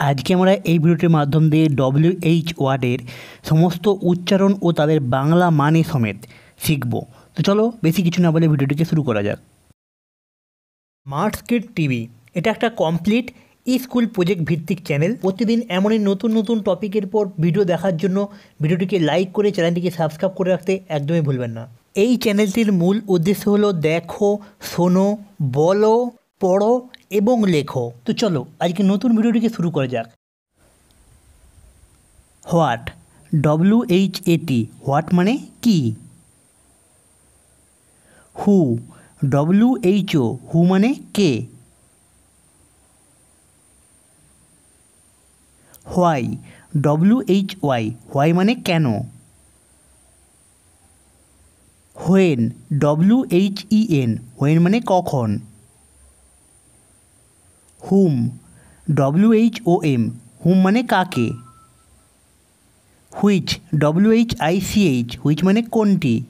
আজকে আমরা এই ভিডিওটির মাধ্যম দিয়ে WH ওয়ার্ডের সমস্ত উচ্চারণ ও তাদের বাংলা মানে সমেত শিখব। তো চলো বেশি কিছু না বলে ভিডিওটিকে শুরু করা যাক। স্মার্ট স্কিট টিভি এটা একটা কমপ্লিট স্কুল প্রজেক্ট ভিত্তিক চ্যানেল। প্রতিদিন এমনই নতুন নতুন টপিকের পর ভিডিও দেখার জন্য ভিডিওটিকে লাইক করে চ্যানেলটিকে সাবস্ক্রাইব করে রাখতে একদমই ভুলবেন না। এই চ্যানেলটির মূল উদ্দেশ্য হলো দেখো, শোনো, বলো, পড়ো এবং লেখো। তো চলো আজকে নতুন ভিডিওটিকে শুরু করা যাক। হোয়াট, WHAT, হোয়াট মানে কি। হু, WHO, হু মানে কে। হোয়াই, WHY, হোয়াই মানে কেন। হোয়েন, WHEN, হোয়েন মানে কখন। হুম, WHOM, হুম মানে কাকে। হুইচ, WHICH, হুইচ মানে কোনটি।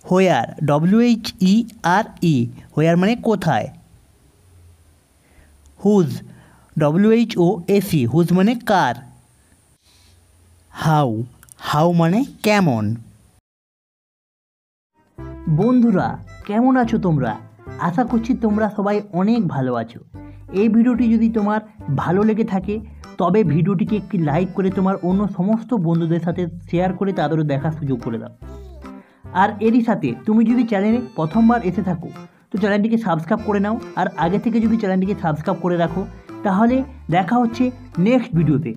হোয়ার, WHERE, হোয়ার মানে কোথায়। হুজ, WHOAC, হুজ মানে কার। হাউ, হাউ মানে কেমন। বন্ধুরা কেমন আছো তোমরা? আশা করছি তোমরা সবাই অনেক ভালো আছো। এই ভিডিওটি যদি তোমার ভালো লেগে থাকে তবে ভিডিওটিকে একটি লাইক করে তোমার অন্য সমস্ত বন্ধুদের সাথে শেয়ার করে তাদেরও দেখার সুযোগ করে দাও। আর এরই সাথে তুমি যদি চ্যানেলে প্রথমবার এসে থাকো তো চ্যানেলটিকে সাবস্ক্রাইব করে নাও। আর আগে থেকে যদি চ্যানেলটিকে সাবস্ক্রাইব করে রাখো তাহলে দেখা হচ্ছে নেক্সট ভিডিওতে।